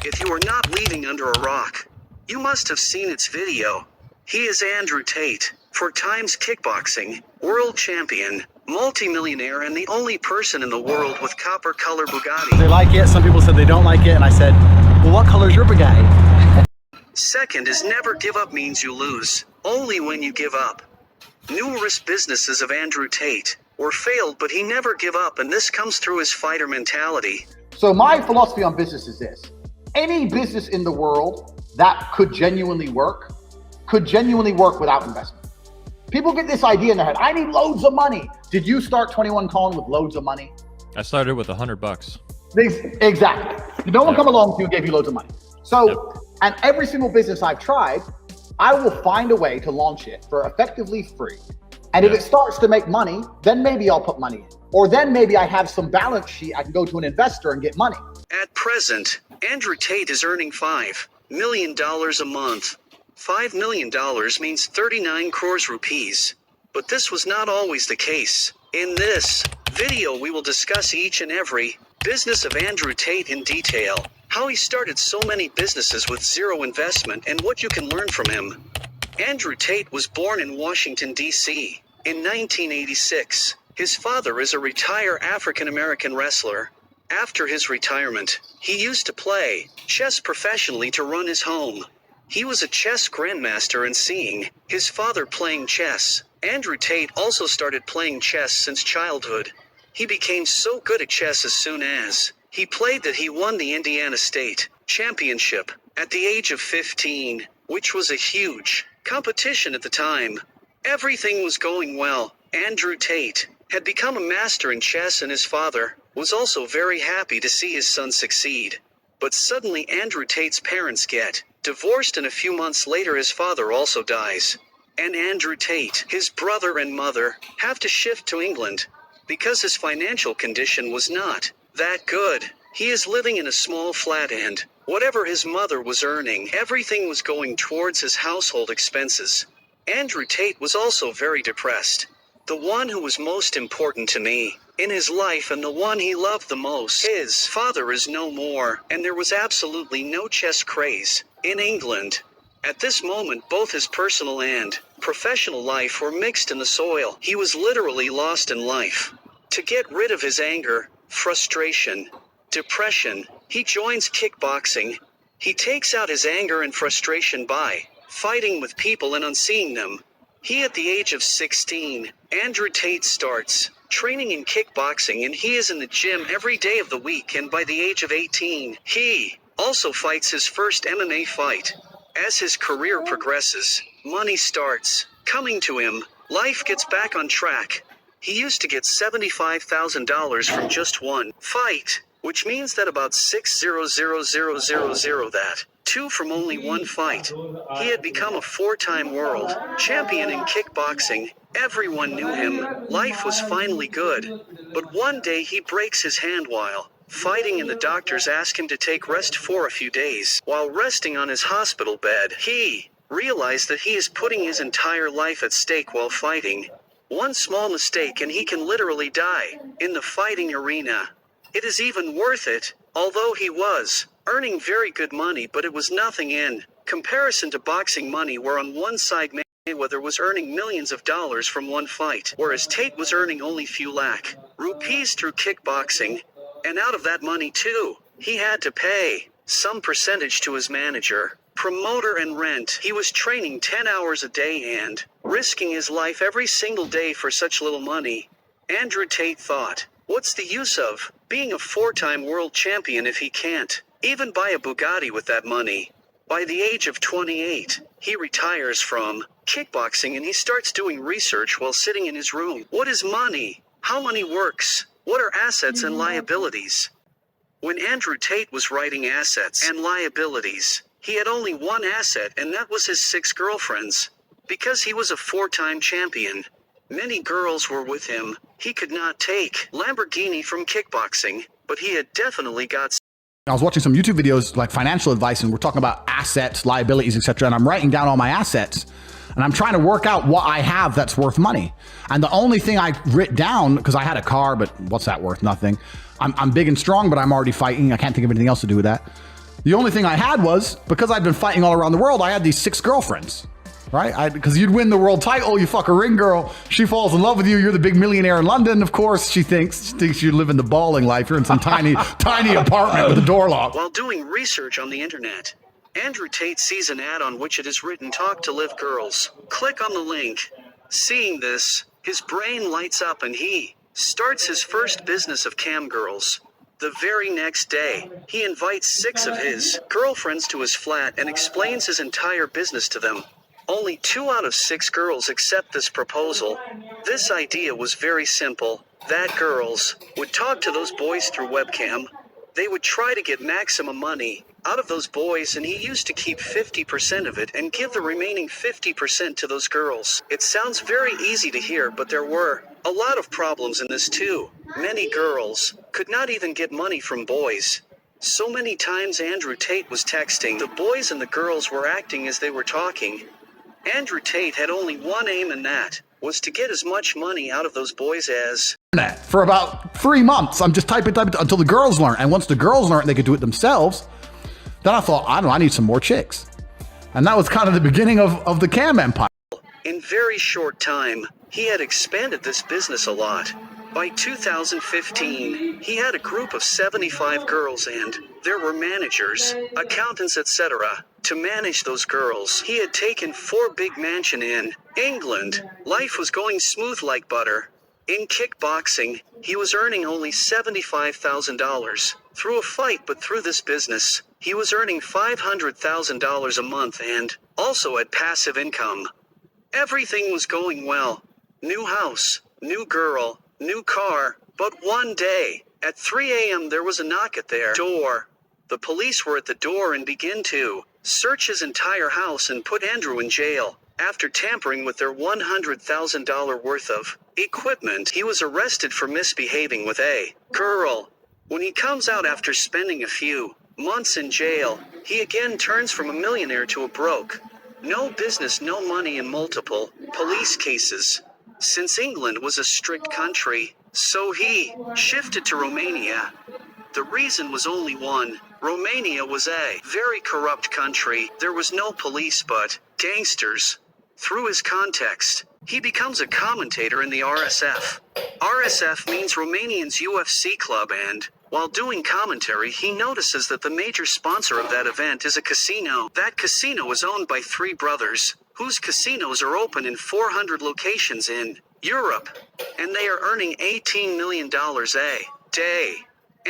if you are not living under a rock, you must have seen its video. He is Andrew Tate, 4 times kickboxing, world champion, multi-millionaire, and the only person in the world with copper-color Bugatti. They like it, some people said they don't like it, and I said, well, what color is your Bugatti? Second is never give up means you lose, only when you give up. Numerous businesses of Andrew Tate were failed, but he never give up, and this comes through his fighter mentality. So my philosophy on business is this: any business in the world that could genuinely work without investment. People get this idea in their head, I need loads of money. Did you start 21 Colin with loads of money? I started with $100. Exactly. No one come along to you and gave you loads of money. So, and every single business I've tried, I will find a way to launch it for effectively free. And if it starts to make money, then maybe I'll put money in. Or then maybe I have some balance sheet, I can go to an investor and get money. At present, Andrew Tate is earning $5 million a month. $5 million means 39 crores rupees. But this was not always the case. In this video, we will discuss each and every business of Andrew Tate in detail. How he started so many businesses with zero investment and what you can learn from him. Andrew Tate was born in Washington, D.C. in 1986. His father is a retired African-American wrestler. After his retirement, he used to play chess professionally to run his home. He was a chess grandmaster, and seeing his father playing chess, Andrew Tate also started playing chess since childhood. He became so good at chess as soon as he played that he won the Indiana State Championship at the age of 15, which was a huge competition at the time. Everything was going well. Andrew Tate had become a master in chess, and his father was also very happy to see his son succeed. But suddenly Andrew Tate's parents get divorced, and a few months later his father also dies. And Andrew Tate, his brother and mother, have to shift to England because his financial condition was not that good. He is living in a small flat, and whatever his mother was earning, everything was going towards his household expenses. Andrew Tate was also very depressed. The one who was most important to me in his life and the one he loved the most, his father, is no more, and there was absolutely no chess craze in England. At this moment, both his personal and professional life were mixed in the soil. He was literally lost in life. To get rid of his anger, frustration, depression, he joins kickboxing. He takes out his anger and frustration by fighting with people and unseeing them. At the age of 16, Andrew Tate starts training in kickboxing, and he is in the gym every day of the week, and by the age of 18, he also fights his first MMA fight. As his career progresses, money starts coming to him. Life gets back on track. He used to get $75,000 from just one fight, which means that about 6,000,000 that 2 from only one fight. He had become a 4-time world champion in kickboxing. Everyone knew him. Life was finally good. But one day he breaks his hand while fighting, and the doctors ask him to take rest for a few days. While resting on his hospital bed, he realized that he is putting his entire life at stake while fighting. One small mistake and he can literally die in the fighting arena. It is even worth it, although he was earning very good money, but it was nothing in comparison to boxing money, where on one side Mayweather was earning millions of dollars from one fight, whereas Tate was earning only few lakh rupees through kickboxing. And out of that money too, he had to pay some percentage to his manager, promoter, and rent. He was training 10 hours a day and risking his life every single day for such little money. Andrew Tate thought, what's the use of being a 4-time world champion if he can't even buy a Bugatti with that money? By the age of 28, he retires from kickboxing, and he starts doing research while sitting in his room. What is money? How money works? What are assets and liabilities? When Andrew Tate was writing assets and liabilities, he had only one asset, and that was his 6 girlfriends. Because he was a 4-time champion, many girls were with him. He could not take Lamborghini from kickboxing, but he had definitely got. I was watching some YouTube videos like financial advice, and we're talking about assets, liabilities, etc. And I'm writing down all my assets, and I'm trying to work out what I have that's worth money. And the only thing I writ down, because I had a car, but what's that worth? Nothing. I'm big and strong, but I'm already fighting. I can't think of anything else to do with that. The only thing I had was, because I'd been fighting all around the world, I had these 6 girlfriends, right? Because you'd win the world title, you fuck a ring girl, she falls in love with you, you're the big millionaire in London, of course, she thinks you live in the balling life, you're in some tiny apartment with a door locked. While doing research on the internet, Andrew Tate sees an ad on which it is written, "Talk to Live Girls." Click on the link. Seeing this, his brain lights up and he starts his first business of cam girls. The very next day, he invites 6 of his girlfriends to his flat and explains his entire business to them. Only 2 out of 6 girls accept this proposal. This idea was very simple, that girls would talk to those boys through webcam. They would try to get maximum money out of those boys, and he used to keep 50% of it and give the remaining 50% to those girls. It sounds very easy to hear, but there were a lot of problems in this too. Many girls could not even get money from boys. So many times Andrew Tate was texting, the boys and the girls were acting as they were talking. Andrew Tate had only one aim, and that was to get as much money out of those boys as... For about 3 months, I'm just typing until the girls learn. And once the girls learned they could do it themselves, then I thought, I need some more chicks. And that was kind of the beginning of the cam empire. In very short time, he had expanded this business a lot. By 2015, he had a group of 75 girls, and there were managers, accountants, etc. to manage those girls. He had taken 4 big mansions in England. Life was going smooth like butter. In kickboxing, he was earning only $75,000 through a fight, but through this business, he was earning $500,000 a month and also had passive income. Everything was going well. New house, new girl, new car, but one day, at 3 a.m. there was a knock at their door. The police were at the door and began to search his entire house and put Andrew in jail. After tampering with their $100,000 worth of equipment, he was arrested for misbehaving with a girl. When he comes out after spending a few months in jail, he again turns from a millionaire to a broke. No business, no money, and multiple police cases. Since England was a strict country, so he shifted to Romania. The reason was only one. Romania was a very corrupt country. There was no police but gangsters. Through his context, he becomes a commentator in the RSF. RSF means Romanian's UFC club, and while doing commentary, he notices that the major sponsor of that event is a casino. That casino is owned by 3 brothers, whose casinos are open in 400 locations in Europe, and they are earning $18 million a day.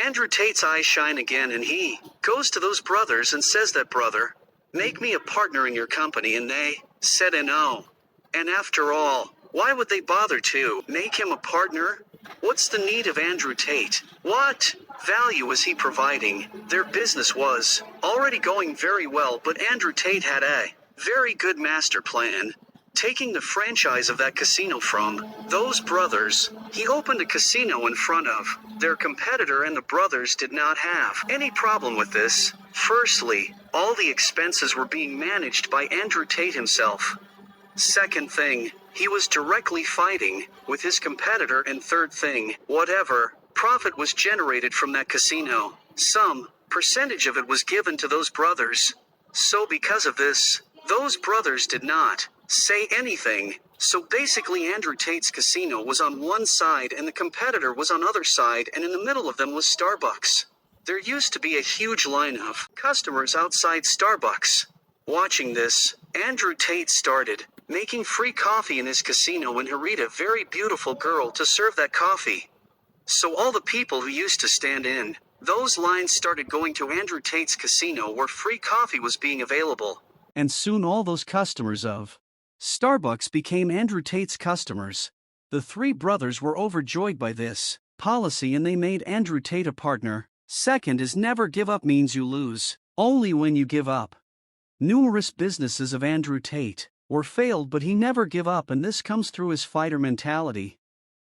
Andrew Tate's eyes shine again, and he goes to those brothers and says that, "Brother, make me a partner in your company," and they said no. And after all, why would they bother to make him a partner? What's the need of Andrew Tate? What value is he providing? Their business was already going very well, but Andrew Tate had a very good master plan. Taking the franchise of that casino from those brothers, he opened a casino in front of their competitor, and the brothers did not have any problem with this. Firstly, all the expenses were being managed by Andrew Tate himself. Second thing, he was directly fighting with his competitor, and third thing, whatever profit was generated from that casino, some percentage of it was given to those brothers. So because of this, those brothers did not say anything. So basically Andrew Tate's casino was on one side and the competitor was on other side, and in the middle of them was Starbucks. There used to be a huge line of customers outside Starbucks. Watching this, Andrew Tate started making free coffee in his casino and hired a very beautiful girl to serve that coffee. So all the people who used to stand in those lines started going to Andrew Tate's casino where free coffee was being available. And soon all those customers of Starbucks became Andrew Tate's customers. The 3 brothers were overjoyed by this policy, and they made Andrew Tate a partner. Second is never give up means you lose only when you give up. Numerous businesses of Andrew Tate were failed, but he never give up, and this comes through his fighter mentality.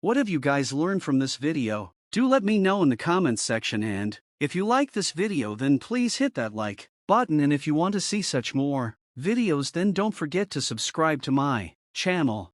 What have you guys learned from this video? Do let me know in the comments section, and if you like this video then please hit that like button, and if you want to see such more videos then don't forget to subscribe to my channel.